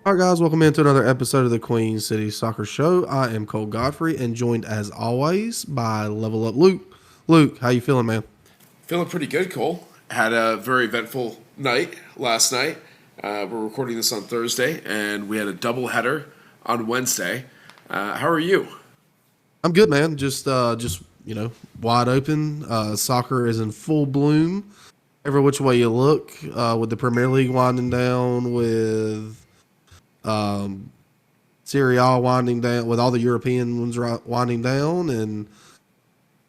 All right, guys, welcome into another episode of the Queen City Soccer Show. I am Cole Godfrey and joined as always by Level Up Luke. Luke, how you feeling, man? Feeling pretty good, Cole. Had a very eventful night last night. We're recording this on Thursday, and we had a double header on Wednesday. How are you? I'm good, man. Just wide open. Soccer is in full bloom. Every which way you look, with the Premier League winding down, with um, Serie A winding down, with all the European ones winding down, and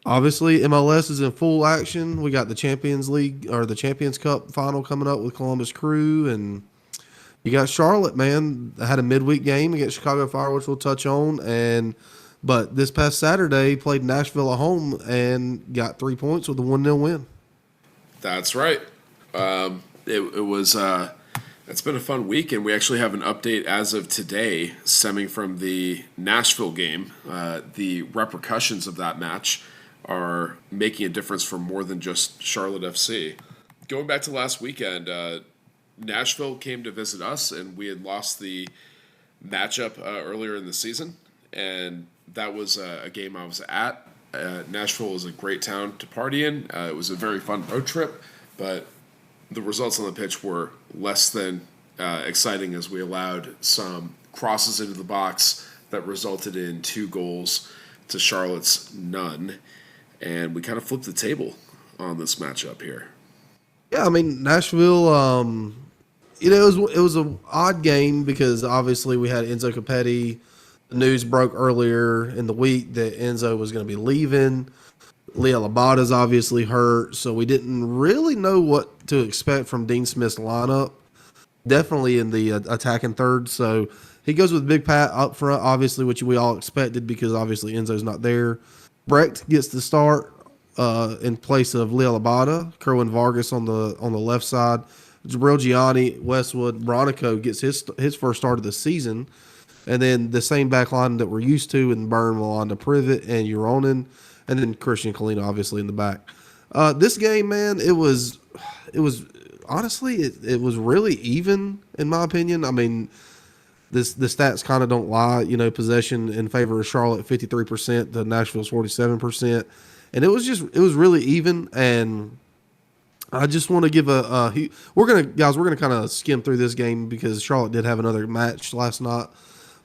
obviously, MLS is in full action. We got the Champions League or the Champions Cup final coming up with Columbus Crew, and you got Charlotte, man. I had a midweek game against Chicago Fire, which we'll touch on, and but this past Saturday played Nashville at home and got 3 points with a 1-0 win. That's right. It was. It's been a fun week, and we actually have an update as of today, stemming from the Nashville game. The repercussions of that match are making a difference for more than just Charlotte FC. Going back to last weekend, Nashville came to visit us, and we had lost the matchup earlier in the season, and that was a game I was at. Nashville is a great town to party in. It was a very fun road trip, but the results on the pitch were less than exciting as we allowed some crosses into the box that resulted in 2 goals to Charlotte's none, and we kind of flipped the table on this matchup here. Yeah, I mean Nashville. It was an odd game because obviously we had Enzo Capetti. The news broke earlier in the week that Enzo was going to be leaving. Leah Labada's obviously hurt, so we didn't really know what to expect from Dean Smith's lineup. Definitely in the attacking third, so he goes with Big Pat up front, obviously, which we all expected because obviously Enzo's not there. Brecht gets the start in place of Leah Labada. Kerwin Vargas on the left side. Jabril Gianni, Westwood, Bronico gets his first start of the season. And then the same back line that we're used to in Burn, Milanda, Privet, and Euronen, and then Christian Colina obviously in the back. This game, man, it was honestly it was really even in my opinion. I mean, the stats kind of don't lie. Possession in favor of Charlotte 53% to Nashville's 47%, and it was really even. And I just want to give we're gonna kind of skim through this game because Charlotte did have another match last night.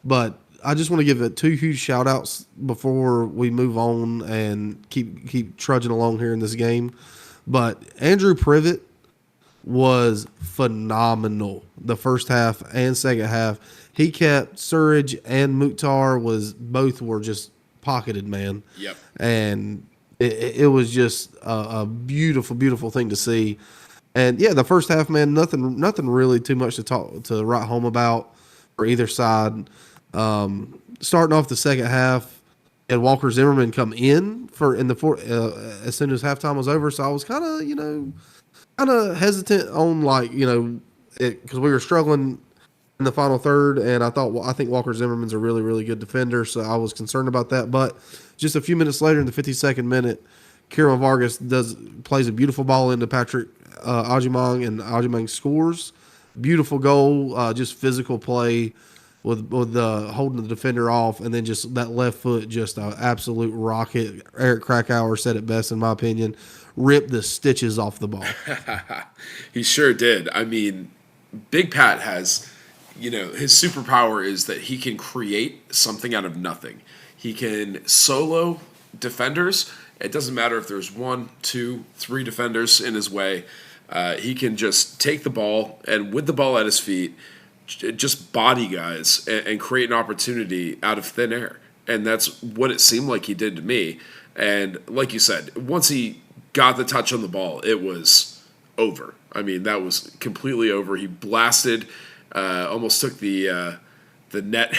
But I just want to give it 2 huge shout outs before we move on and keep trudging along here in this game. But Andrew Privet was phenomenal the first half and second half. He kept Surridge and Mukhtar both were just pocketed, man. Yep. And it was just a beautiful, beautiful thing to see. And yeah, the first half, man, nothing really too much to write home about for either side. Starting off the second half, and Walker Zimmerman come in in the as soon as halftime was over. So I was kind of hesitant on because we were struggling in the final third, and I think Walker Zimmerman's a really really good defender. So I was concerned about that. But just a few minutes later, in the 52nd minute, Kieran Vargas plays a beautiful ball into Patrick Ajimang, and Ajimang scores. Beautiful goal, just physical play with holding the defender off, and then just that left foot, just an absolute rocket. Eric Krakauer said it best, in my opinion, ripped the stitches off the ball. He sure did. I mean, Big Pat has, his superpower is that he can create something out of nothing. He can solo defenders. It doesn't matter if there's 1, 2, 3 defenders in his way. He can just take the ball and with the ball at his feet, just body guys and create an opportunity out of thin air. And that's what it seemed like he did to me. And like you said, once he got the touch on the ball, it was over. I mean, that was completely over. He blasted, almost took the net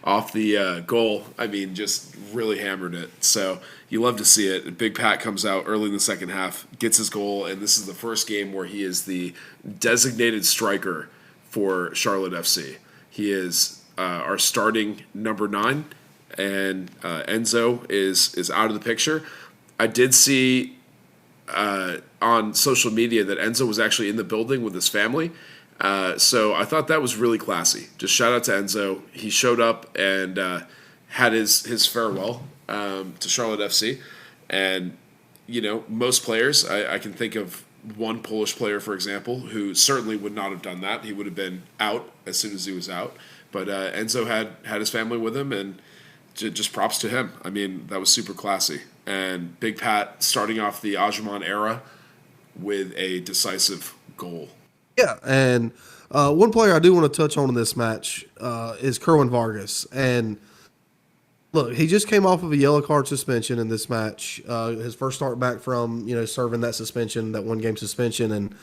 off the goal. I mean, just really hammered it. So you love to see it. Big Pat comes out early in the second half, gets his goal, and this is the first game where he is the designated striker for Charlotte FC. He is our starting number 9, and Enzo is out of the picture. I did see on social media that Enzo was actually in the building with his family, So I thought that was really classy. Just shout out to Enzo. He showed up and had his farewell to Charlotte FC. And, most players, I can think of one Polish player, for example, who certainly would not have done that. He would have been out as soon as he was out. But Enzo had his family with him, and just props to him. I mean, that was super classy. And Big Pat starting off the Ajman era with a decisive goal. Yeah, and one player I do want to touch on in this match is Kerwin Vargas. And look, he just came off of a yellow card suspension in this match. His first start back from serving that suspension, that 1-game suspension, and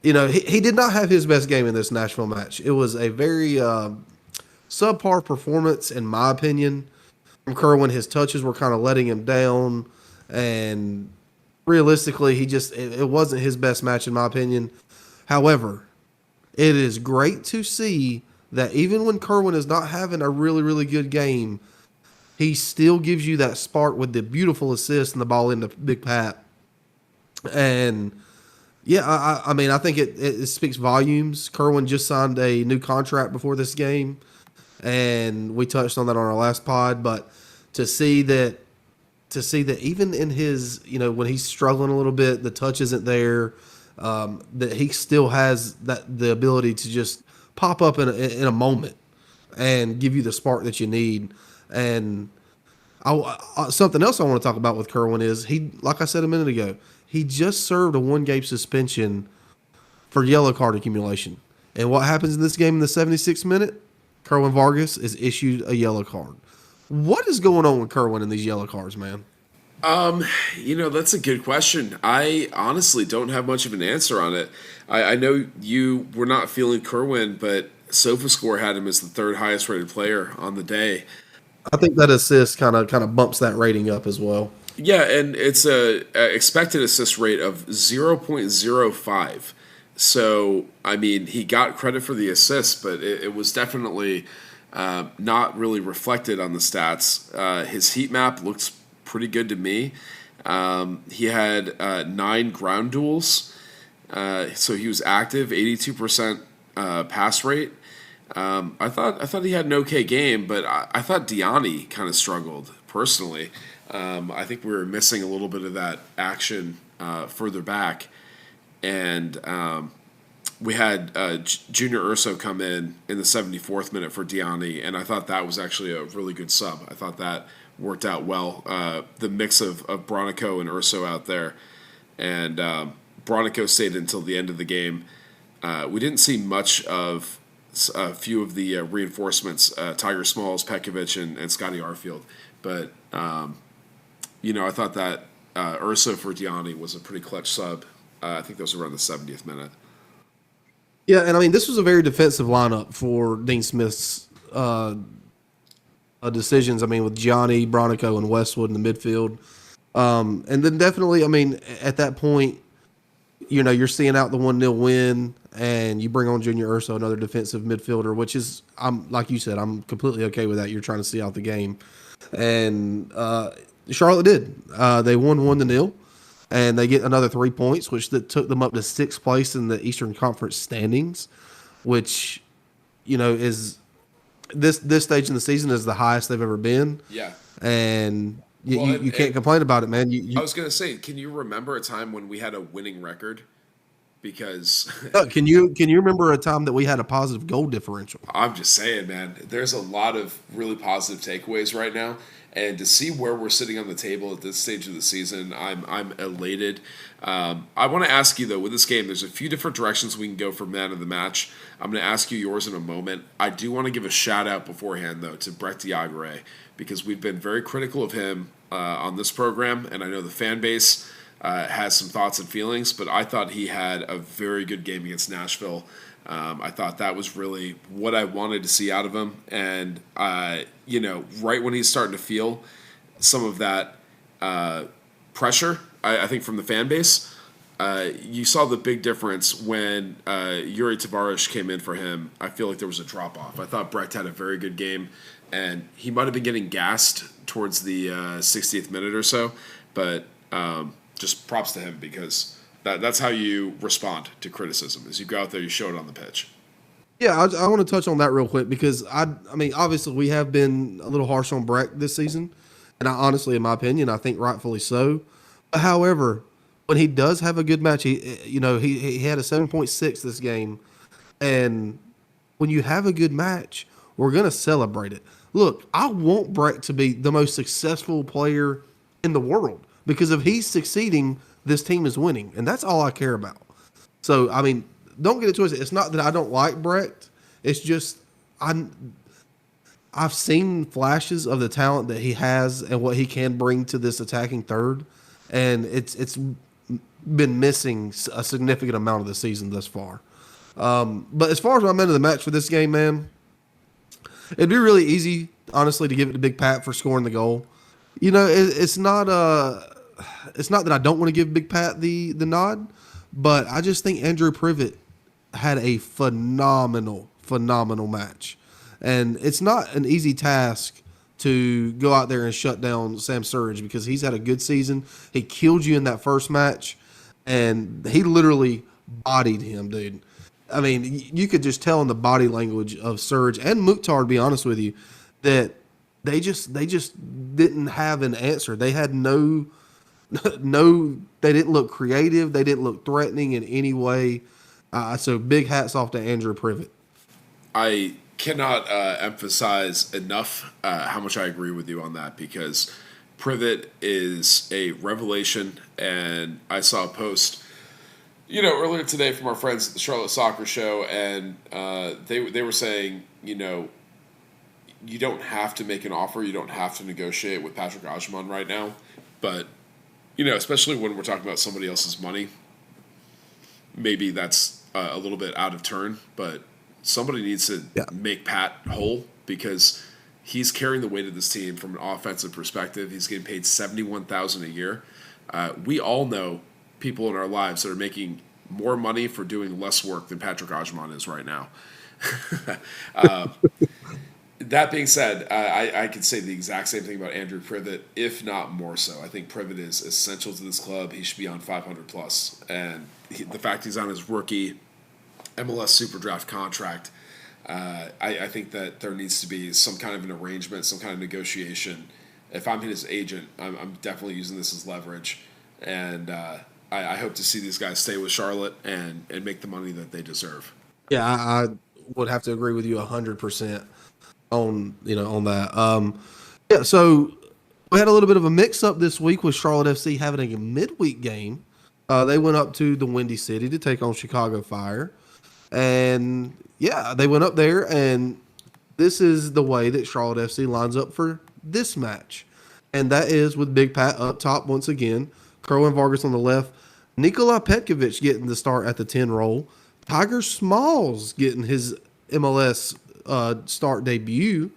he did not have his best game in this Nashville match. It was a very subpar performance, in my opinion, from Kerwin. His touches were kind of letting him down, and realistically, it wasn't his best match, in my opinion. However, it is great to see that even when Kerwin is not having a really, really good game, he still gives you that spark with the beautiful assist and the ball into Big Pat. And yeah, I mean, I think it speaks volumes. Kerwin just signed a new contract before this game, and we touched on that on our last pod. But to see that even in his, when he's struggling a little bit, the touch isn't there. That he still has the ability to just pop up in a moment and give you the spark that you need. And something else I want to talk about with Kerwin is like I said a minute ago, he just served a 1-game suspension for yellow card accumulation. And what happens in this game in the 76th minute? Kerwin Vargas is issued a yellow card. What is going on with Kerwin in these yellow cards, man? That's a good question. I honestly don't have much of an answer on it. I know you were not feeling Kerwin, but SofaScore had him as the 3rd highest rated player on the day. I think that assist kind of bumps that rating up as well. Yeah, and it's a expected assist rate of 0.05. So, I mean, he got credit for the assist, but it was definitely not really reflected on the stats. His heat map looks pretty good to me. He had 9 ground duels, so he was active, 82% pass rate. I thought he had an okay game, but I thought Diani kind of struggled personally. I think we were missing a little bit of that action further back, and we had Junior Urso come in the 74th minute for Diani, and I thought that was actually a really good sub. I thought that worked out well. The mix of Bronico and Urso out there, and Bronico stayed until the end of the game. We didn't see much of a few of the reinforcements, Tiger Smalls, Pekovic, and Scotty Arfield. But, I thought that Urso for Diani was a pretty clutch sub. I think that was around the 70th minute. Yeah, and I mean, this was a very defensive lineup for Dean Smith's decisions. I mean, with Gianni, Bronico, and Westwood in the midfield. And then definitely, I mean, at that point, you're seeing out the 1-0 win, and you bring on Junior Urso, another defensive midfielder, which is, like you said, I'm completely okay with that. You're trying to see out the game. And Charlotte did. They won 1-0, and they get another 3 points, which took them up to 6th place in the Eastern Conference standings, which, is this stage in the season is the highest they've ever been. Yeah. And you can't complain about it, man. I was going to say, can you remember a time when we had a winning record? Because can you remember a time that we had a positive goal differential? I'm just saying, man, there's a lot of really positive takeaways right now, and to see where we're sitting on the table at this stage of the season, I'm elated. I want to ask you though, with this game, there's a few different directions we can go for man of the match. I'm going to ask you yours in a moment. I do want to give a shout out beforehand though to Brett Diagre, because we've been very critical of him on this program, and I know the fan base has some thoughts and feelings, but I thought he had a very good game against Nashville. I thought that was really what I wanted to see out of him. And, right when he's starting to feel some of that pressure, I think, from the fan base, you saw the big difference when Yuri Tavares came in for him. I feel like there was a drop-off. I thought Brett had a very good game, and he might have been getting gassed towards the 60th minute or so, but just props to him, because That's how you respond to criticism. Is you go out there, you show it on the pitch. Yeah, I want to touch on that real quick because I mean, obviously we have been a little harsh on Breck this season, and I honestly, in my opinion, I think rightfully so. However, when he does have a good match, he had a 7.6 this game, and when you have a good match, we're gonna celebrate it. Look, I want Breck to be the most successful player in the world because if he's succeeding, this team is winning, and that's all I care about. So I mean, don't get it twisted. It's not that I don't like Brecht. It's just I I've seen flashes of the talent that he has and what he can bring to this attacking third, and it's been missing a significant amount of the season thus far. But as far as my man of the match for this game, man, it'd be really easy, honestly, to give it to Big Pat for scoring the goal. It's not that I don't want to give Big Pat the nod, but I just think Andrew Privet had a phenomenal match. And it's not an easy task to go out there and shut down Sam Surridge because he's had a good season. He killed you in that first match, and he literally bodied him, dude. I mean, you could just tell in the body language of Surridge and Mukhtar, to be honest with you, that they just didn't have an answer. They had they didn't look creative. They didn't look threatening in any way. So big hats off to Andrew Privet. I cannot emphasize enough how much I agree with you on that because Privet is a revelation, and I saw a post, earlier today from our friends at the Charlotte Soccer Show, and they were saying, you don't have to make an offer, you don't have to negotiate with Patrick Ajman right now, but especially when we're talking about somebody else's money, maybe that's a little bit out of turn, but somebody needs to make Pat whole because he's carrying the weight of this team from an offensive perspective. He's getting paid $71,000 a year. We all know people in our lives that are making more money for doing less work than Patrick Ajman is right now. That being said, I could say the exact same thing about Andrew Privet, if not more so. I think Privet is essential to this club. He should be on 500 plus, and the fact he's on his rookie MLS Superdraft contract, I think that there needs to be some kind of an arrangement, some kind of negotiation. If I'm his agent, I'm definitely using this as leverage, and I hope to see these guys stay with Charlotte and make the money that they deserve. Yeah, I would have to agree with you 100% on that. Yeah, so we had a little bit of a mix-up this week with Charlotte FC having a midweek game. They went up to the Windy City to take on Chicago Fire. And, yeah, they went up there, and this is the way that Charlotte FC lines up for this match. And that is with Big Pat up top once again, Kerwin Vargas on the left, Nikola Petkovic getting the start at the 10 role, Tiger Smalls getting his MLS start debut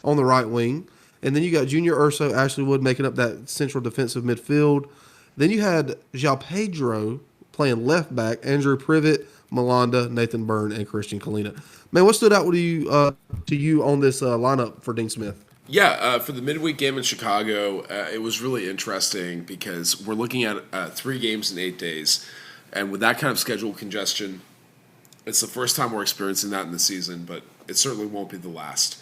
on the right wing. And then you got Junior Urso, Ashley Wood making up that central defensive midfield. Then you had João Pedro playing left back, Andrew Privet, Malanda, Nathan Byrne, and Christian Kalina. Man, what stood out to you on this lineup for Dean Smith? Yeah, for the midweek game in Chicago, it was really interesting because we're looking at 3 games in 8 days. And with that kind of schedule congestion, it's the first time we're experiencing that in the season, but it certainly won't be the last.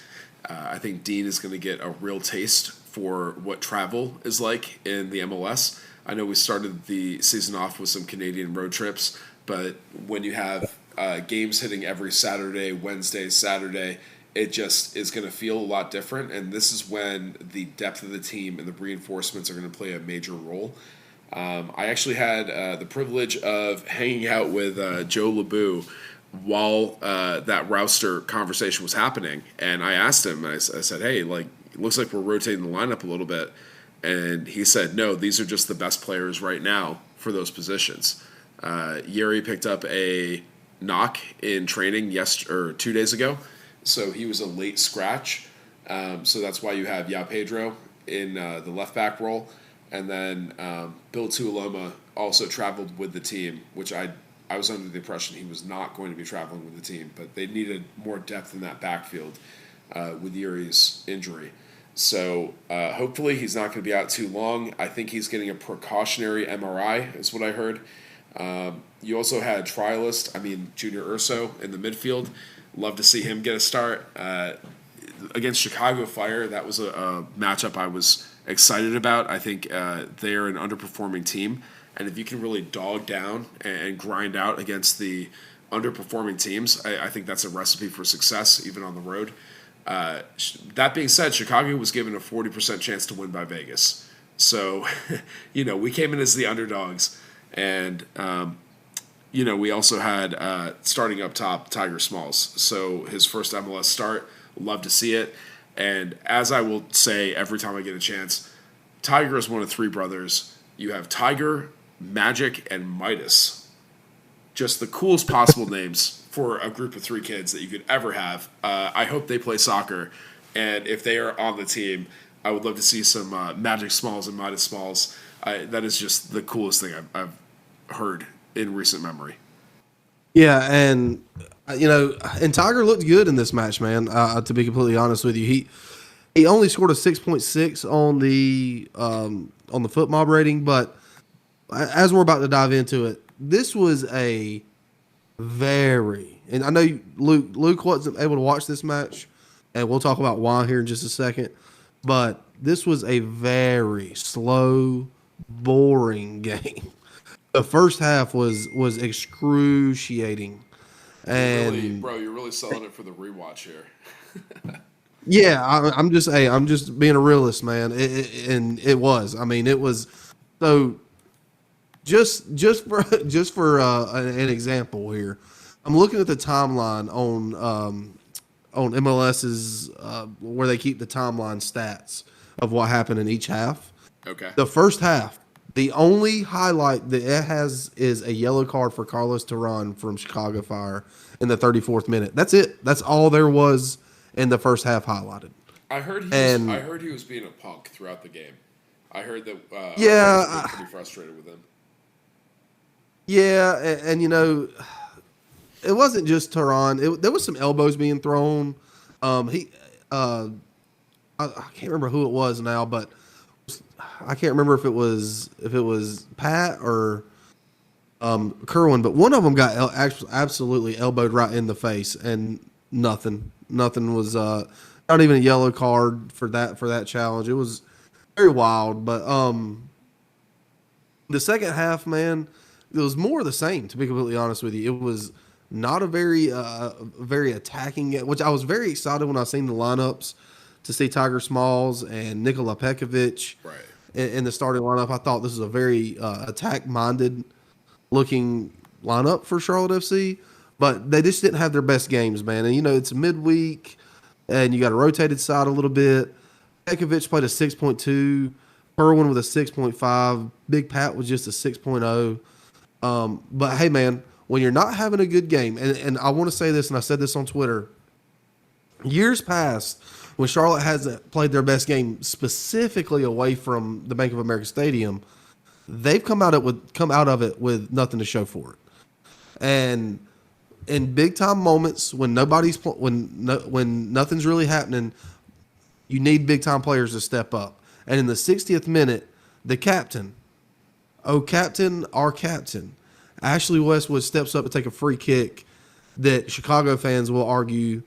I think Dean is going to get a real taste for what travel is like in the MLS. I know we started the season off with some Canadian road trips, but when you have games hitting every Saturday, Wednesday, Saturday, it just is going to feel a lot different. And this is when the depth of the team and the reinforcements are going to play a major role. I actually had the privilege of hanging out with Joe LeBou while that Rouster conversation was happening. And I asked him, I said, hey, it looks like we're rotating the lineup a little bit. And he said, no, these are just the best players right now for those positions. Yeri picked up a knock in training 2 days ago, so he was a late scratch. So that's why you have João Pedro in the left back role. And then Bill Tuoloma also traveled with the team, which I was under the impression he was not going to be traveling with the team, but they needed more depth in that backfield with Yuri's injury. So hopefully he's not going to be out too long. I think he's getting a precautionary MRI, is what I heard. You also had Junior Urso in the midfield. Love to see him get a start. Against Chicago Fire, that was a matchup I was excited about. I think they're an underperforming team, and if you can really dog down and grind out against the underperforming teams, I think that's a recipe for success, even on the road. That being said, Chicago was given a 40% chance to win by Vegas. So, we came in as the underdogs, and we also had starting up top Tiger Smalls. So his first MLS start, love to see it. And as I will say every time I get a chance, Tiger is one of three brothers. You have Tiger, Magic, and Midas. Just the coolest possible names for a group of three kids that you could ever have. I hope they play soccer. And if they are on the team, I would love to see some Magic Smalls and Midas Smalls. That is just the coolest thing I've heard in recent memory. Yeah, and and Tiger looked good in this match, man. To be completely honest with you, he only scored a 6.6 on the foot mob rating, but as we're about to dive into it, this was and I know Luke wasn't able to watch this match, and we'll talk about why here in just a second, but this was a very slow, boring game. The first half was excruciating. And you're really selling it for the rewatch here. yeah, I'm just being a realist, man. It was. I mean, it was. So just for an example here, I'm looking at the timeline on MLS's where they keep the timeline stats of what happened in each half. Okay. The first half, the only highlight that it has is a yellow card for Carlos Terán from Chicago Fire in the 34th minute. That's it. That's all there was in the first half highlighted. I heard he was being a punk throughout the game. I heard that. I was pretty frustrated with him. Yeah, and it wasn't just Terán. There was some elbows being thrown. I can't remember who it was now, but I can't remember if it was Pat or Kerwin, but one of them got absolutely elbowed right in the face, and nothing was not even a yellow card for that challenge. It was very wild, but the second half, man, it was more of the same. To be completely honest with you, it was not a very attacking, which I was very excited when I seen the lineups to see Tiger Smalls and Nikola Pekovic in the starting lineup. I thought this was a very attack-minded looking lineup for Charlotte FC, but they just didn't have their best games, man. And, it's midweek, and you got a rotated side a little bit. Pekovic played a 6.2, Kerwin with a 6.5, Big Pat was just a 6.0. But, hey, man, when you're not having a good game, and I want to say this, and I said this on Twitter, years past, when Charlotte hasn't played their best game specifically away from the Bank of America Stadium, they've come out of it with nothing to show for it. And in big time moments when when nothing's really happening, you need big time players to step up. And in the 60th minute, the captain, our captain, Ashley Westwood steps up to take a free kick that Chicago fans will argue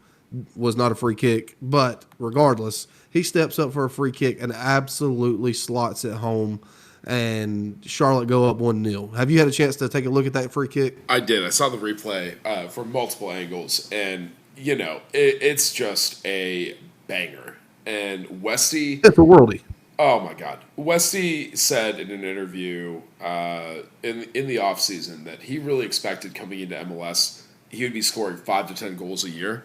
was not a free kick, but regardless, he steps up for a free kick and absolutely slots it home, and Charlotte go up 1-0. Have you had a chance to take a look at that free kick? I did. I saw the replay from multiple angles, and it's just a banger. And Westy, it's a worldie. Oh my God, Westy said in an interview in the offseason that he really expected coming into MLS he would be scoring 5 to 10 goals a year.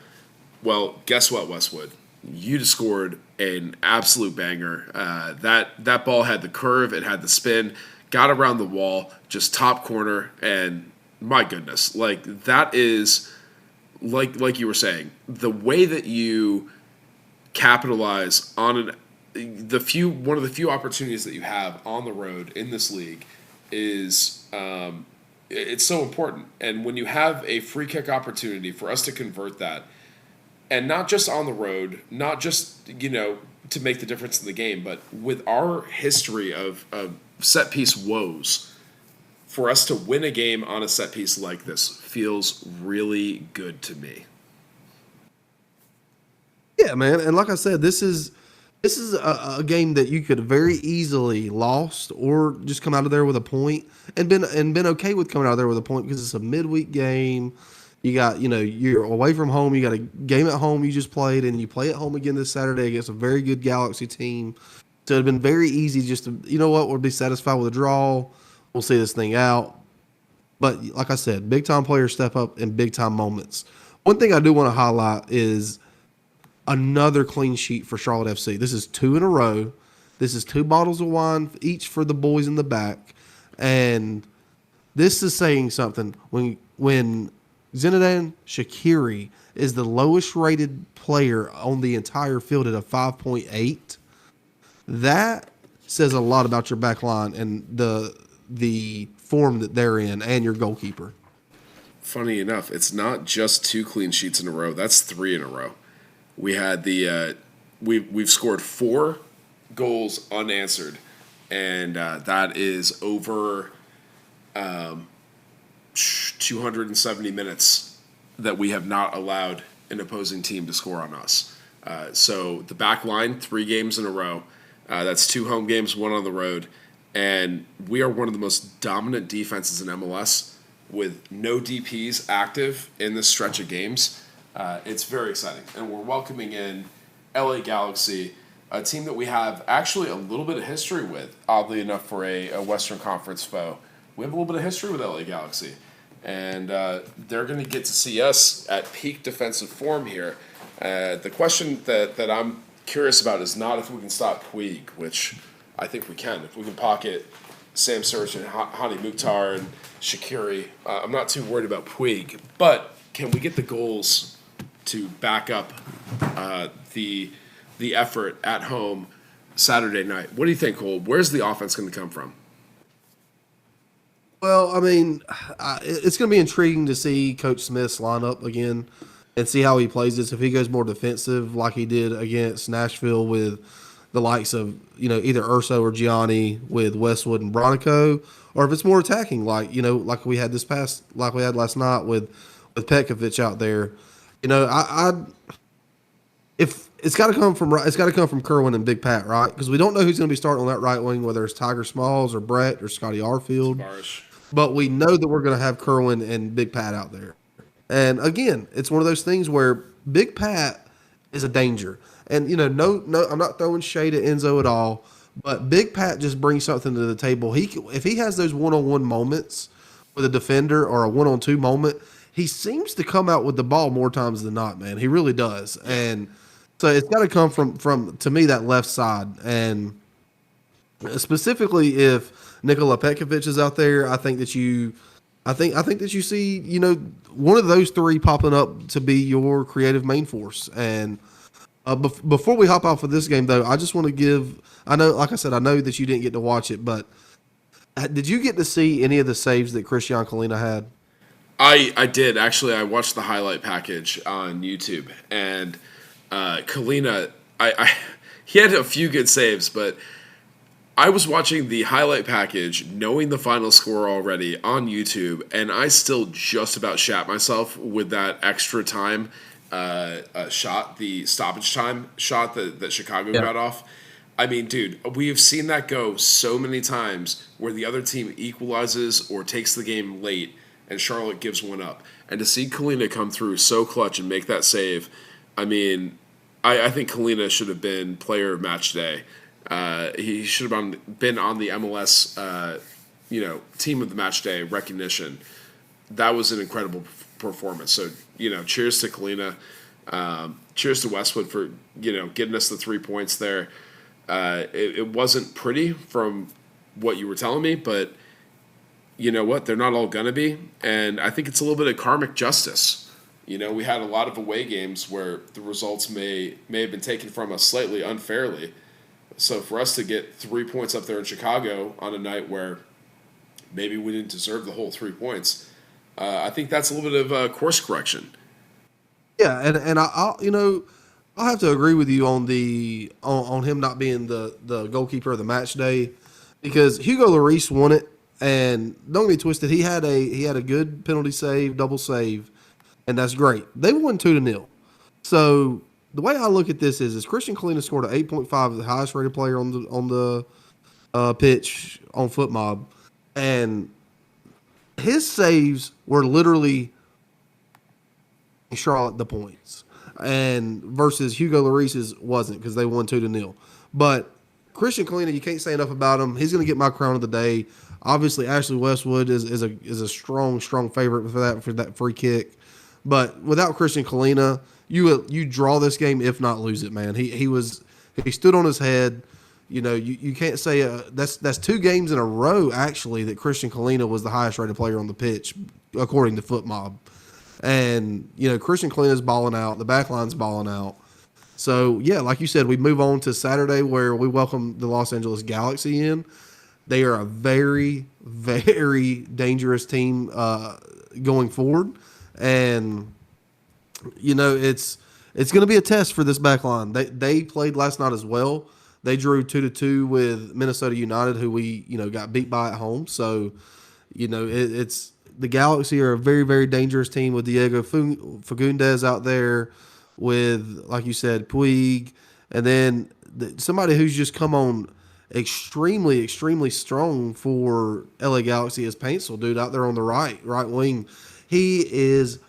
Well, guess what, Westwood? You just scored an absolute banger. That ball had the curve, it had the spin, got around the wall, just top corner, and my goodness, that is like you were saying, the way that you capitalize on one of the few opportunities that you have on the road in this league is it's so important. And when you have a free kick opportunity for us to convert that, and not just on the road, not just, to make the difference in the game, but with our history of set piece woes, for us to win a game on a set piece like this feels really good to me. Yeah, man. And like I said, this is a game that you could very easily lost or just come out of there with a point and been okay with coming out of there with a point because it's a midweek game. You got, you're away from home. You got a game at home you just played, and you play at home again this Saturday against a very good Galaxy team. So it'd been very easy just to, we'll be satisfied with a draw. We'll see this thing out. But like I said, big time players step up in big time moments. One thing I do want to highlight is another clean sheet for Charlotte FC. This is 2 in a row. This is 2 bottles of wine each for the boys in the back. And this is saying something. When Zinedine Shaqiri is the lowest rated player on the entire field at a 5.8, that says a lot about your back line and the form that they're in and your goalkeeper. Funny enough, it's not just 2 clean sheets in a row. That's 3 in a row. We had we've scored 4 goals unanswered, and that is over 270 minutes that we have not allowed an opposing team to score on us. So the back line, 3 games in a row. That's 2 home games, 1 on the road, and we are one of the most dominant defenses in MLS with no DPs active in this stretch of games. It's very exciting, and we're welcoming in LA Galaxy, a team that we have actually a little bit of history with, oddly enough for a Western Conference foe. We have a little bit of history with LA Galaxy, and they're going to get to see us at peak defensive form here. The question that I'm curious about is not if we can stop Puig, which I think we can. If we can pocket Sam Surgeon, Hani Mukhtar, and Shaqiri, I'm not too worried about Puig, but can we get the goals to back up the effort at home Saturday night? What do you think, Cole? Where's the offense going to come from? Well, I mean, it's going to be intriguing to see Coach Smith's lineup again and see how he plays this. If he goes more defensive like he did against Nashville with the likes of, either Urso or Gianni with Westwood and Bronico, or if it's more attacking like we had last night with Petkovic out there. If it's got to come from Kerwin and Big Pat, right? Because we don't know who's going to be starting on that right wing, whether it's Tiger Smalls or Brett or Scotty Arfield. But we know that we're going to have Kerwin and Big Pat out there. And again, it's one of those things where Big Pat is a danger. And no, I'm not throwing shade at Enzo at all, but Big Pat just brings something to the table. If he has those one-on-one moments with a defender or a one-on-two moment, he seems to come out with the ball more times than not, man. He really does. And so it's got to come from to me, that left side. And specifically if Nikola Petkovic is out there, I think that you see, one of those 3 popping up to be your creative main force. And before we hop off of this game, though, I just want to give – I know, like I said, I know that you didn't get to watch it, but did you get to see any of the saves that Christian Kalina had? I did. Actually, I watched the highlight package on YouTube, and Kalina, he had a few good saves, but I was watching the highlight package knowing the final score already on YouTube, and I still just about shat myself with that extra time shot, the stoppage time shot that Chicago got off. I mean, dude, we have seen that go so many times where the other team equalizes or takes the game late, and Charlotte gives one up. And to see Kalina come through so clutch and make that save, I mean, I think Kalina should have been player of match day. He should have been on the MLS, team of the match day recognition. That was an incredible performance. So, cheers to Kalina. Cheers to Westwood for, getting us the 3 points there. It wasn't pretty from what you were telling me, but you know what? They're not all going to be. And I think it's a little bit of karmic justice. We had a lot of away games where the results may have been taken from us slightly unfairly. So for us to get 3 points up there in Chicago on a night where maybe we didn't deserve the whole 3 points, I think that's a little bit of course correction. Yeah, and I'll have to agree with you on him not being the goalkeeper of the match day, because Hugo Lloris won it, And don't get me twisted, he had a good penalty save, double save, and that's great. They won 2-0. So the way I look at this is Christian Kalina scored an 8.5, the highest rated player on the pitch on Foot Mob, and his saves were literally Charlotte the points, and versus Hugo Lloris's wasn't because they won 2-0. But Christian Kalina, you can't say enough about him. He's going to get my crown of the day. Obviously, Ashley Westwood is a strong favorite for that free kick. But without Christian Kalina, you draw this game if not lose it, man. He stood on his head. You know, you can't say that's 2 games in a row actually that Christian Kalina was the highest rated player on the pitch according to Foot Mob. And you know, Christian Kalina's balling out, the back line's balling out. So yeah, like you said, we move on to Saturday where we welcome the Los Angeles Galaxy in. They are a very, very dangerous team going forward, and you know it's going to be a test for this back line. They played last night as well. They drew 2-2 with Minnesota United, who we got beat by at home. So it's the Galaxy are a very, very dangerous team with Diego Fagundes out there, with like you said Puig, and then somebody who's just come on extremely, extremely strong for LA Galaxy is Paintsel, dude, out there on the right wing. He is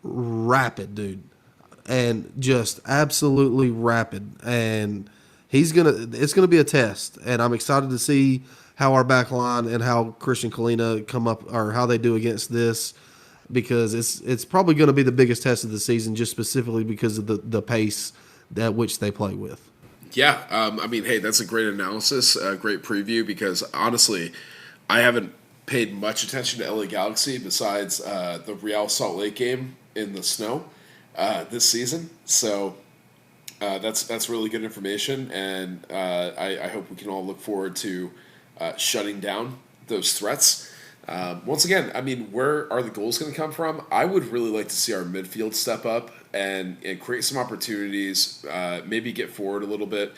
rapid, dude, and just absolutely rapid. And it's gonna be a test, and I'm excited to see how our back line and how Christian Kalina come up, or how they do against this, because it's probably going to be the biggest test of the season, just specifically because of the pace at which they play with. Yeah, I mean, hey, that's a great analysis, a great preview, because honestly, I haven't paid much attention to LA Galaxy besides the Real Salt Lake game in the snow this season. So that's really good information, and I hope we can all look forward to shutting down those threats. Once again, I mean, where are the goals going to come from? I would really like to see our midfield step up and create some opportunities, maybe get forward a little bit.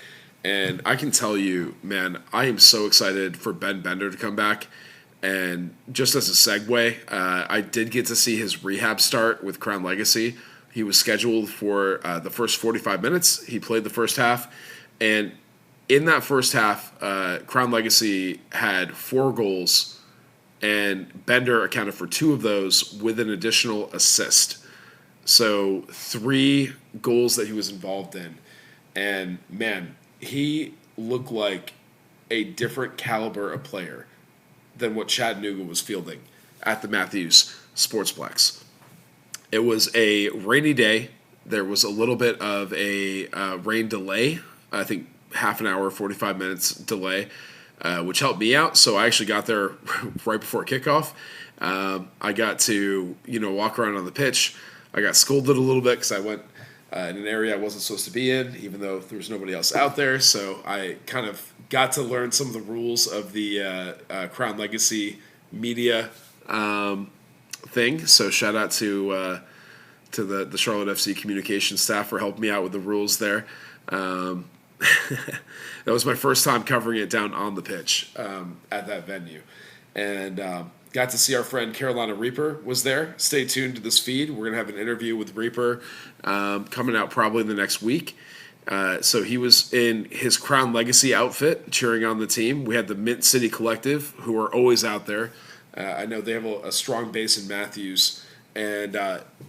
And I can tell you, man, I am so excited for Ben Bender to come back. And just as a segue, I did get to see his rehab start with Crown Legacy. He was scheduled for the first 45 minutes. He played the first half. And in that first half, Crown Legacy had 4 goals, and Bender accounted for 2 of those with an additional assist. So 3 goals that he was involved in. And, man, he looked like a different caliber of player than what Chattanooga was fielding at the Matthews Sportsplex. It was a rainy day. There was a little bit of a rain delay, I think half an hour, 45 minutes delay, which helped me out. So I actually got there right before kickoff. I got to, walk around on the pitch. I got scolded a little bit because I went in an area I wasn't supposed to be in, even though there was nobody else out there. So I kind of got to learn some of the rules of the Crown Legacy media thing. So shout out to the Charlotte FC communication staff for helping me out with the rules there. That was my first time covering it down on the pitch at that venue. And got to see our friend Carolina Reaper was there. Stay tuned to this feed. We're going to have an interview with Reaper coming out probably in the next week. So he was in his Crown Legacy outfit cheering on the team. We had the Mint City Collective, who are always out there. I know they have a strong base in Matthews. And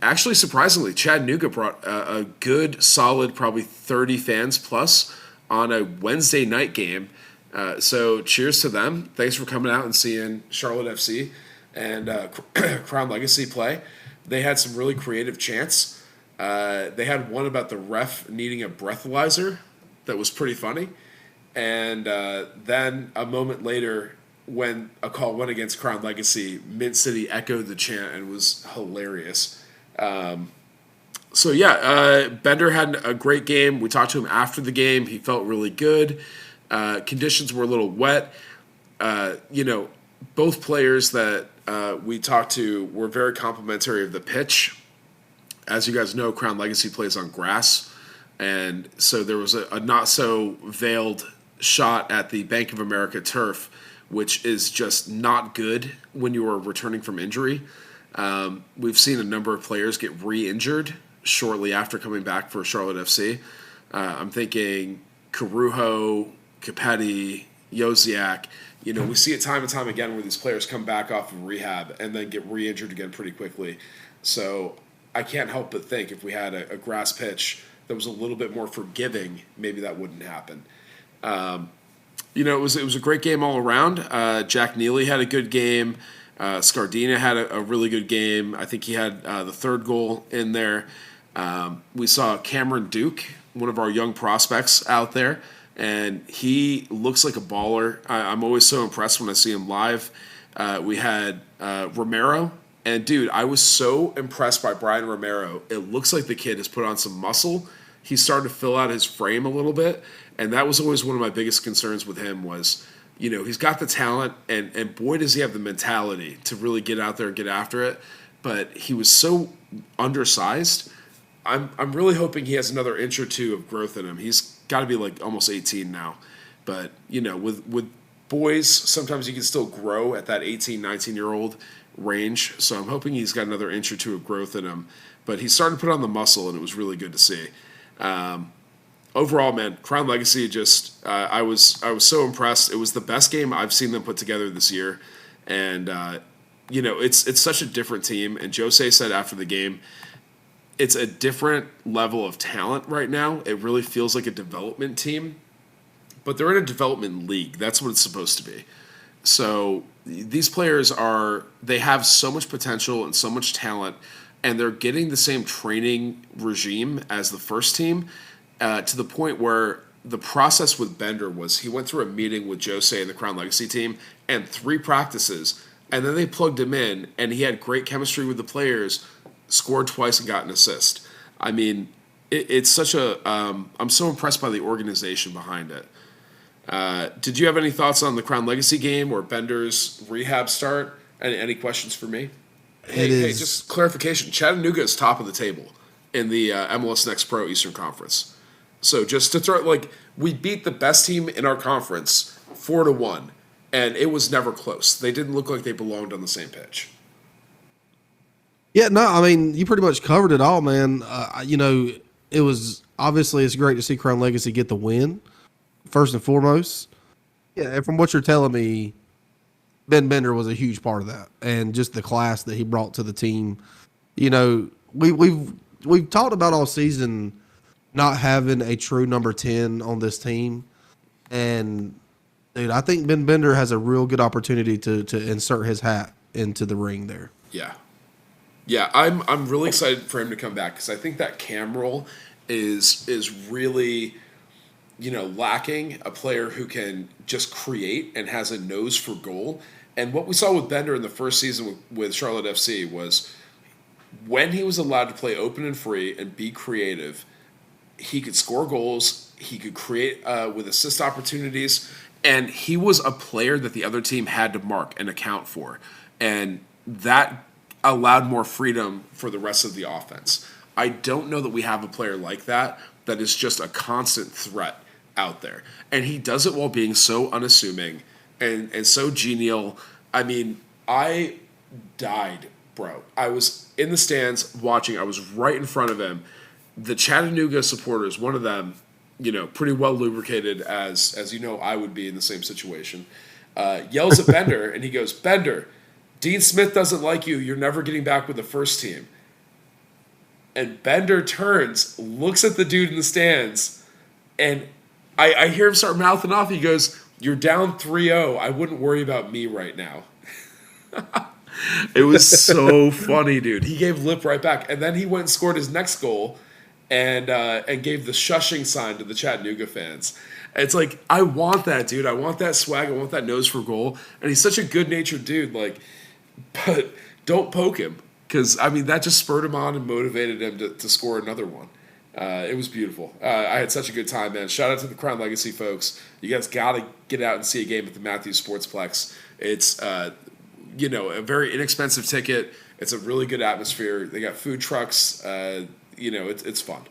actually, surprisingly, Chattanooga brought a good, solid, probably 30 fans plus on a Wednesday night game. So cheers to them. Thanks for coming out and seeing Charlotte FC and Crown Legacy play. They had some really creative chants. They had one about the ref needing a breathalyzer that was pretty funny. And then a moment later, when a call went against Crown Legacy, Mint City echoed the chant and was hilarious. So Bender had a great game. We talked to him after the game. He felt really good. Conditions were a little wet. Both players that we talked to were very complimentary of the pitch. As you guys know, Crown Legacy plays on grass. And so there was a not so veiled shot at the Bank of America turf which is just not good when you are returning from injury. We've seen a number of players get re-injured shortly after coming back for Charlotte FC. I'm thinking Carujo, Capetti, Josiak. We see it time and time again where these players come back off of rehab and then get re-injured again pretty quickly. So I can't help but think if we had a grass pitch that was a little bit more forgiving, maybe that wouldn't happen. It was a great game all around. Jack Neely had a good game. Scardina had a really good game. I think he had the third goal in there. We saw Cameron Duke, one of our young prospects out there, and he looks like a baller. I'm always so impressed when I see him live. We had Romero, and dude, I was so impressed by Brian Romero. It looks like the kid has put on some muscle. He's starting to fill out his frame a little bit, and that was always one of my biggest concerns with him was, he's got the talent, and boy, does he have the mentality to really get out there and get after it. But he was so undersized. I'm really hoping he has another inch or two of growth in him. He's got to be like almost 18 now. But, with boys, sometimes you can still grow at that 18, 19-year-old range. So I'm hoping he's got another inch or two of growth in him. But he's starting to put on the muscle, and it was really good to see. Overall, man, Crown Legacy just I was so impressed. It was the best game I've seen them put together this year, and it's such a different team. And Jose said after the game, it's a different level of talent right now. It really feels like a development team, but they're in a development league. That's what it's supposed to be. So these players they have so much potential and so much talent, and they're getting the same training regime as the first team. To the point where the process with Bender was he went through a meeting with Jose and the Crown Legacy team and 3 practices, and then they plugged him in, and he had great chemistry with the players, scored twice and got an assist. I mean, it's such I'm so impressed by the organization behind it. Did you have any thoughts on the Crown Legacy game or Bender's rehab start? Any questions for me? Hey, just clarification. Chattanooga is top of the table in the MLS Next Pro Eastern Conference. So just to throw, we beat the best team in our conference 4-1, and it was never close. They didn't look like they belonged on the same pitch. Yeah, no, I mean, you pretty much covered it all, man. It was obviously it's great to see Crown Legacy get the win, first and foremost. Yeah, and from what you're telling me, Ben Bender was a huge part of that, and just the class that he brought to the team. We've talked about all season not having a true number 10 on this team. And, dude, I think Ben Bender has a real good opportunity to insert his hat into the ring there. Yeah. Yeah, I'm really excited for him to come back because I think that cam role is really, lacking a player who can just create and has a nose for goal. And what we saw with Bender in the first season with Charlotte FC was when he was allowed to play open and free and be creative, he could score goals, he could create with assist opportunities, and he was a player that the other team had to mark and account for. And that allowed more freedom for the rest of the offense. I don't know that we have a player like that is just a constant threat out there. And he does it while being so unassuming and so genial. I mean, I died, bro. I was in the stands watching. I was right in front of him. The Chattanooga supporters, one of them, pretty well lubricated as I would be in the same situation, yells at Bender, and he goes, "Bender, Dean Smith doesn't like you. You're never getting back with the first team." And Bender turns, looks at the dude in the stands, and I hear him start mouthing off. He goes, "You're down 3-0. I wouldn't worry about me right now." It was so funny, dude. He gave lip right back. And then he went and scored his next goal and gave the shushing sign to the Chattanooga fans. It's like, I want that, dude. I want that swag. I want that nose for goal. And he's such a good-natured dude. But don't poke him. Because, that just spurred him on and motivated him to score another one. It was beautiful. I had such a good time, man. Shout out to the Crown Legacy folks. You guys got to get out and see a game at the Matthews Sportsplex. It's, a very inexpensive ticket. It's a really good atmosphere. They got food trucks. It's fun.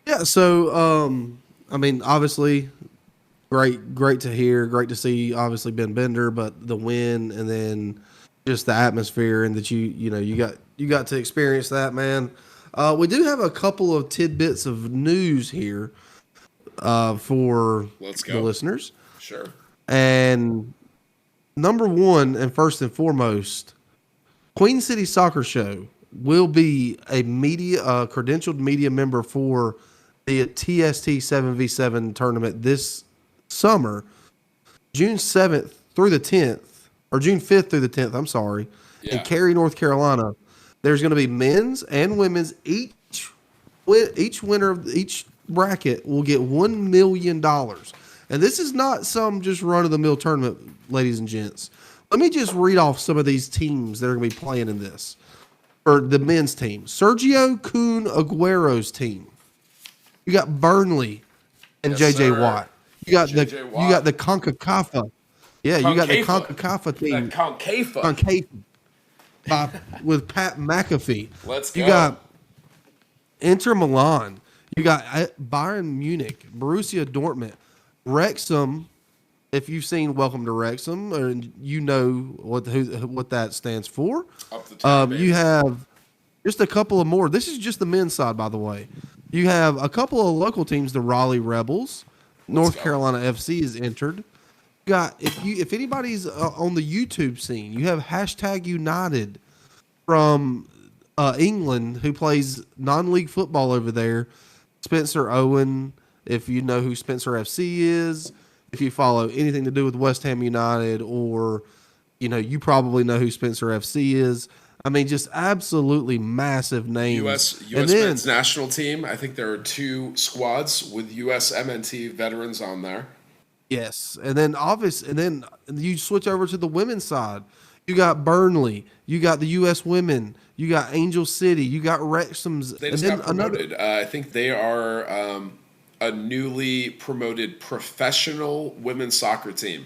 Yeah, so, obviously, great to hear. Great to see. Obviously, Ben Bender, but the win and then just the atmosphere and that you got to experience that, man. We do have a couple of tidbits of news here for Let's the go. listeners. Sure. And number one, and first and foremost, Queen City Soccer Show will be a credentialed media member for the TST 7v7 tournament this summer, June 7th through the 10th, or June 5th through the 10th, I'm sorry, in Yeah. Cary, North Carolina. There's going to be men's and women's. Each winner of each bracket will get $1 million. And this is not some just run of the mill tournament, ladies and gents. Let me just read off some of these teams that are going to be playing in this. For the men's team, Sergio Kun Aguero's team. You got Burnley and Yes, JJ sir. Watt. You got JJ the CONCACAF. Yeah, you got the Concava. CONCACAF That team. Concava. CONCACAF with Pat McAfee. Let's You go. got Inter Milan. You got Bayern Munich, Borussia Dortmund, Wrexham. If you've seen Welcome to Wrexham, or you know what that stands for. Up the town, You baby. have just a couple of more. This is just the men's side, by the way. You have a couple of local teams, the Raleigh Rebels, Let's North go. Carolina FC is entered. You got if anybody's on the YouTube scene, you have hashtag United from England who plays non-league football over there. Spencer Owen, if you know who Spencer FC is, if you follow anything to do with West Ham United, or you probably know who Spencer FC is. I mean, just absolutely massive names. And U.S. then men's national team. I think there are two squads with U.S. MNT veterans on there. yes, and then you switch over to the women's side. You got Burnley, you got the U.S. women, you got Angel City, you got Wrexham's, They and just then got another. promoted. I think they are a newly promoted professional women's soccer team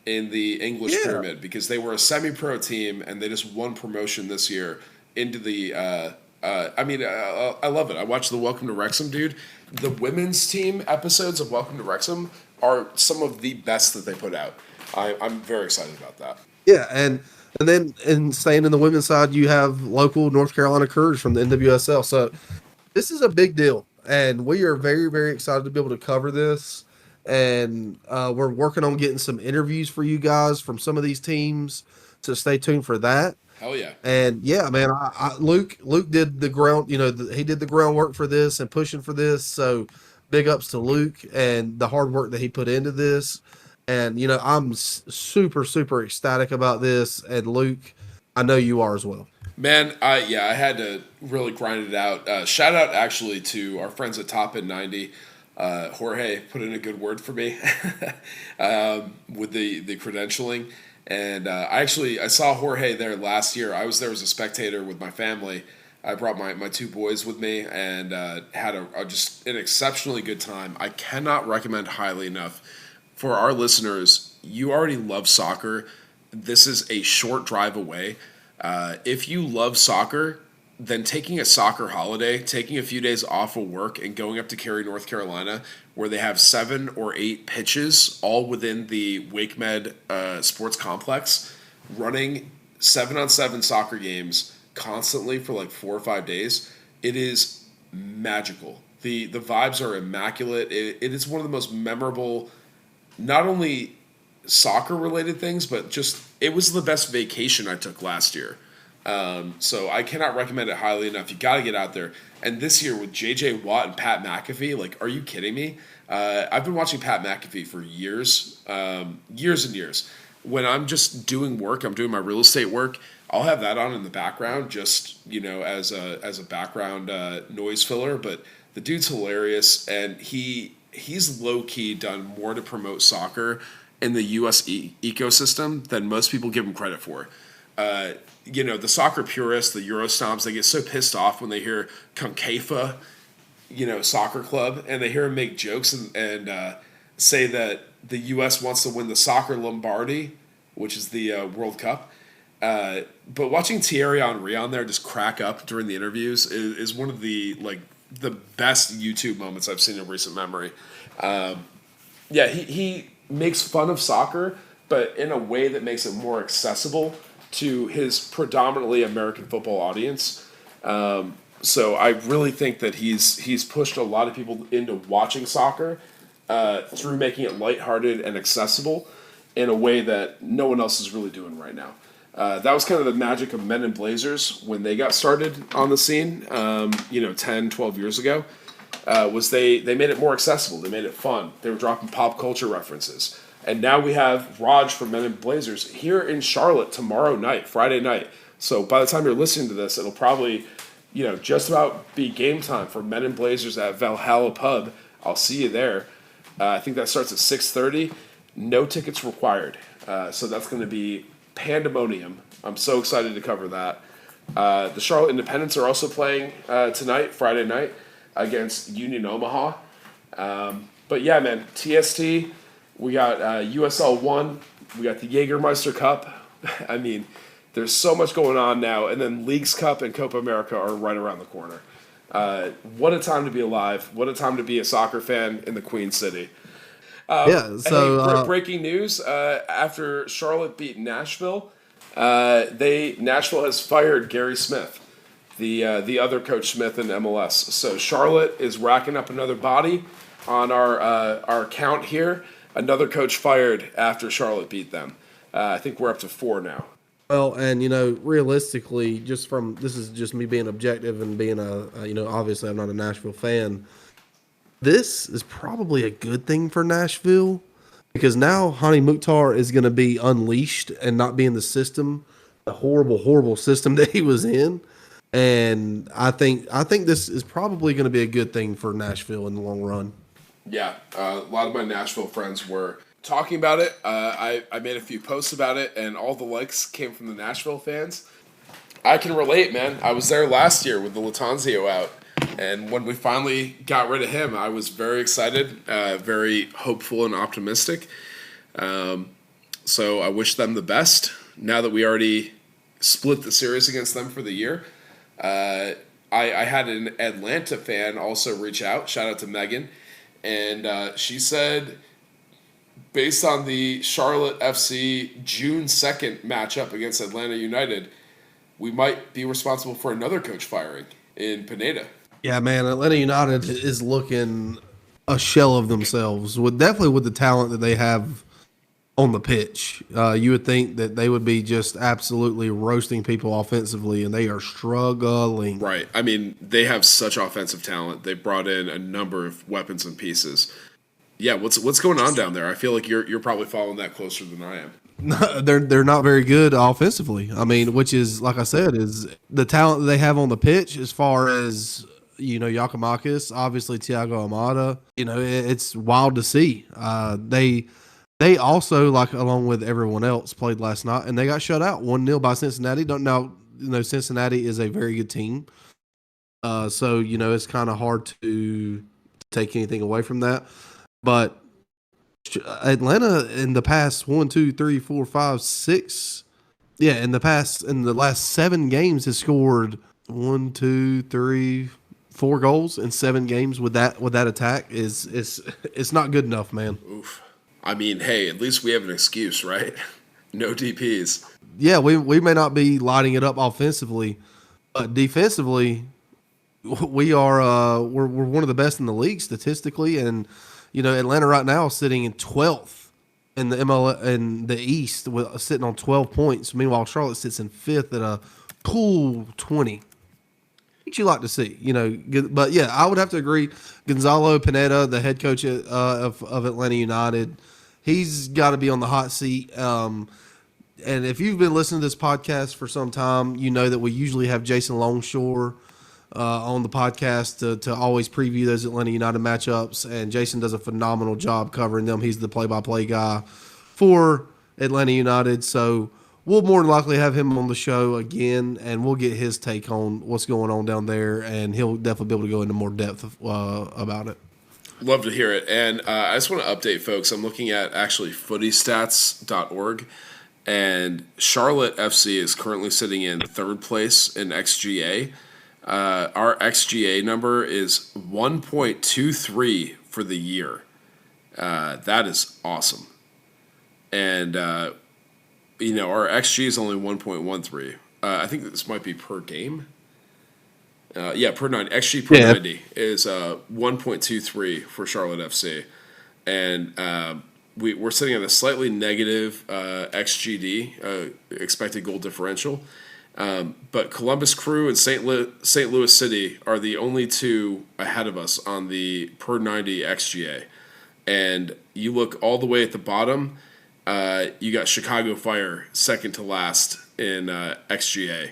in the English Yeah, pyramid because they were a semi-pro team and they just won promotion this year into the. I love it. I watched the Welcome to Wrexham, dude. The women's team episodes of Welcome to Wrexham are some of the best that they put out. I'm very excited about that. yeah, and then staying in the women's side, you have local North Carolina Courage from the NWSL. So this is a big deal, and we are very, very excited to be able to cover this. And we're working on getting some interviews for you guys from some of these teams. So stay tuned for that. Hell yeah. And yeah, man, Luke did the ground. He did the groundwork for this and pushing for this. So big ups to Luke and the hard work that he put into this. And I'm super, super ecstatic about this. And Luke, I know you are as well. Man, I had to really grind it out. Shout out actually to our friends at Top in 90. Jorge put in a good word for me with the credentialing, and I saw Jorge there last year. I was there as a spectator with my family. I brought my two boys with me and had just an exceptionally good time. I cannot recommend highly enough for our listeners. You already love soccer. This is a short drive away. If you love soccer, then taking a soccer holiday, taking a few days off of work, and going up to Cary, North Carolina, where they have 7 or 8 pitches, all within the WakeMed sports complex, running 7-on-7 soccer games constantly for like 4 or 5 days. It is magical. The vibes are immaculate. It is one of the most memorable, not only soccer related things, but just it was the best vacation I took last year. So I cannot recommend it highly enough. You got to get out there. And this year with J.J. Watt and Pat McAfee, like, are you kidding me? I've been watching Pat McAfee for years, years and years. When I'm just doing work, I'm doing my real estate work. I'll have that on in the background, just as a background noise filler. But the dude's hilarious, and he's low key done more to promote soccer in the U.S. Ecosystem than most people give him credit for. The soccer purists, the Euro snobs, they get so pissed off when they hear Concaifa, soccer club, and they hear him make jokes and say that the U.S. wants to win the soccer Lombardi, which is the World Cup. But watching Thierry Henry on there just crack up during the interviews is one of the best YouTube moments I've seen in recent memory. Yeah, he makes fun of soccer, but in a way that makes it more accessible to his predominantly American football audience. So I really think that he's pushed a lot of people into watching soccer through making it lighthearted and accessible in a way that no one else is really doing right now. That was kind of the magic of Men in Blazers when they got started on the scene, 10, 12 years ago. Was they made it more accessible. They made it fun. They were dropping pop culture references. And now we have Raj from Men in Blazers here in Charlotte tomorrow night, Friday night. So by the time you're listening to this, it'll probably, just about be game time for Men in Blazers at Valhalla Pub. I'll see you there. I think that starts at 6:30. No tickets required. So that's going to be pandemonium. I'm so excited to cover that. The Charlotte Independents are also playing tonight, Friday night, against Union Omaha. But yeah, man, TST, we got USL 1, we got the Jägermeister Cup. I mean, there's so much going on now, and then Leagues Cup and Copa America are right around the corner. What a time to be alive. What a time to be a soccer fan in the Queen City. Breaking news, after Charlotte beat Nashville, Nashville has fired Gary Smith, the other Coach Smith in MLS. So Charlotte is racking up another body on our count here. Another coach fired after Charlotte beat them. I think we're up to 4 now. Well, and realistically, this is just me being objective and being obviously I'm not a Nashville fan. This is probably a good thing for Nashville because now Hani Mukhtar is going to be unleashed and not be in the system, the horrible, horrible system that he was in. And I think this is probably going to be a good thing for Nashville in the long run. Yeah, a lot of my Nashville friends were talking about it. I made a few posts about it, and all the likes came from the Nashville fans. I can relate, man. I was there last year with the Latanzio out, and when we finally got rid of him, I was very excited, very hopeful and optimistic. So I wish them the best. Now that we already split the series against them for the year, I had an Atlanta fan also reach out. Shout out to Megan. And she said, based on the Charlotte FC June 2nd matchup against Atlanta United, we might be responsible for another coach firing in Pineda. Yeah, man, Atlanta United is looking a shell of themselves, definitely with the talent that they have on the pitch. You would think that they would be just absolutely roasting people offensively, and they are struggling. Right. I mean, they have such offensive talent. They brought in a number of weapons and pieces. Yeah, what's going on down there? I feel like you're probably following that closer than I am. No, they're not very good offensively. I mean, which is, like I said, is the talent that they have on the pitch as far as, Giacomakis, obviously Thiago Almada. It's wild to see. They also, like along with everyone else, played last night, and they got shut out 1-0 by Cincinnati. Cincinnati is a very good team. So, it's kind of hard to take anything away from that. But Atlanta in the past 1, 2, 3, 4, 5, 6, in the last 7 games has scored 1, 2, 3, 4 goals in 7 games with that attack. It's not good enough, man. Oof. I mean, hey, at least we have an excuse, right? No DPs. Yeah, we may not be lighting it up offensively, but defensively, we are we're one of the best in the league statistically, and Atlanta right now is sitting in 12th in the in the East, sitting on 12 points. Meanwhile, Charlotte sits in 5th at a cool 20. What you like to see, But yeah, I would have to agree. Gonzalo Pineda, the head coach of Atlanta United, he's got to be on the hot seat. And if you've been listening to this podcast for some time, you know that we usually have Jason Longshore on the podcast to always preview those Atlanta United matchups. And Jason does a phenomenal job covering them. He's the play-by-play guy for Atlanta United. So we'll more than likely have him on the show again, and we'll get his take on what's going on down there, and he'll definitely be able to go into more depth about it. Love to hear it. And I just want to update folks. I'm looking at actually footystats.org, and Charlotte FC is currently sitting in 3rd place in XGA. Our XGA number is 1.23 for the year. That is awesome. And, our XG is only 1.13. I think this might be per game. Per 9. XG per 90 is 1.23 for Charlotte FC. And we're sitting at a slightly negative XGD, expected goal differential. But Columbus Crew and St. Louis City are the only two ahead of us on the per 90 XGA. And you look all the way at the bottom, you got Chicago Fire second to last in XGA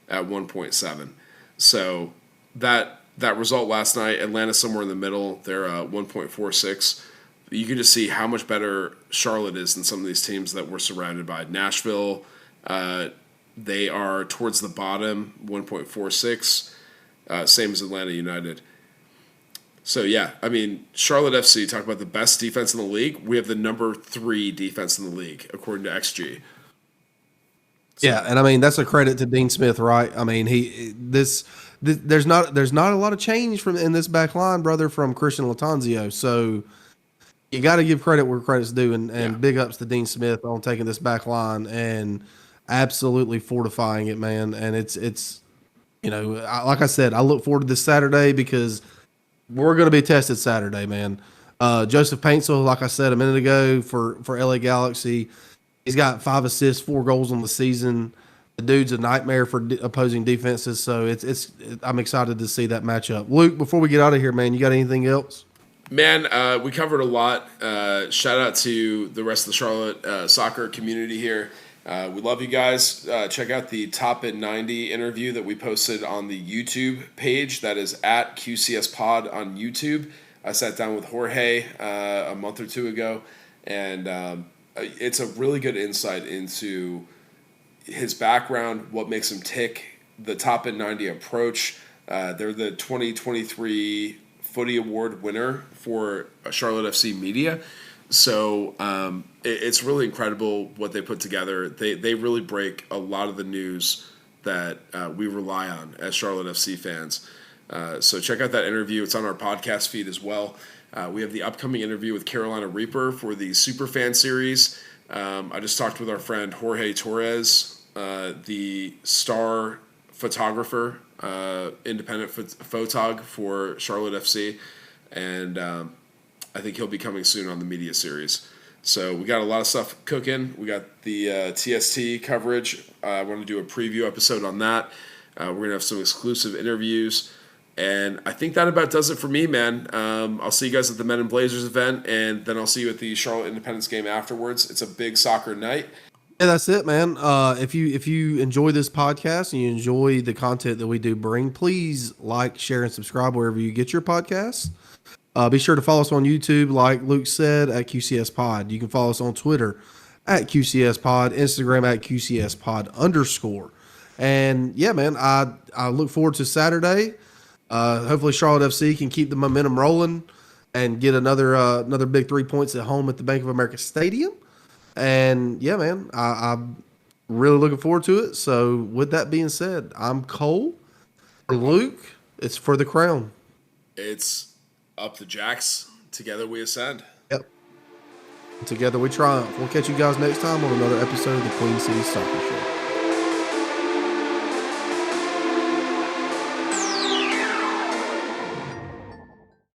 at 1.7. So that result last night, Atlanta somewhere in the middle, they're 1.46. You can just see how much better Charlotte is than some of these teams that we're surrounded by. Nashville, they are towards the bottom, 1.46, same as Atlanta United. So, Charlotte FC, talk about the best defense in the league. We have the number 3 defense in the league, according to XG. So, yeah, and that's a credit to Dean Smith, right? There's not a lot of change in this back line, brother, from Christian Latanzio. So you got to give credit where credit's due, and big ups to Dean Smith on taking this back line and absolutely fortifying it, man. And it's like I said, I look forward to this Saturday because we're going to be tested Saturday, man. Joseph Paintsel, like I said a minute ago, for LA Galaxy. He's got 5 assists, 4 goals on the season. The dude's a nightmare for opposing defenses, so I'm excited to see that matchup. Luke, before we get out of here, man, you got anything else? Man, we covered a lot. Shout out to the rest of the Charlotte soccer community here. We love you guys. Check out the Top at 90 interview that we posted on the YouTube page. That is at QCS Pod on YouTube. I sat down with Jorge a month or two ago, and it's a really good insight into his background, what makes him tick, the Top at 90 approach. They're the 2023 Footy Award winner for Charlotte FC Media. So it's really incredible what they put together. They really break a lot of the news that we rely on as Charlotte FC fans. So check out that interview. It's on our podcast feed as well. We have the upcoming interview with Carolina Reaper for the Superfan series. I just talked with our friend Jorge Torres, the star photographer, independent photog for Charlotte FC, and I think he'll be coming soon on the media series. So we got a lot of stuff cooking. We got the TST coverage. I want to do a preview episode on that. We're going to have some exclusive interviews. And I think that about does it for me, man. I'll see you guys at the Men in Blazers event, and then I'll see you at the Charlotte Independence game afterwards. It's a big soccer night. Yeah, that's it, man. If you enjoy this podcast and you enjoy the content that we do bring, please like, share, and subscribe wherever you get your podcasts. Be sure to follow us on YouTube, like Luke said, at QCS Pod. You can follow us on Twitter at QCS Pod, Instagram at QCS Pod _. And yeah, man, I look forward to Saturday. Hopefully Charlotte FC can keep the momentum rolling and get another big 3 points at home at the Bank of America Stadium. And yeah, man, I'm really looking forward to it. So with that being said, I'm Cole. For Luke, it's for the crown. It's up the Jacks. Together we ascend. Yep. Together we triumph. We'll catch you guys next time on another episode of the Queen City Soccer Show.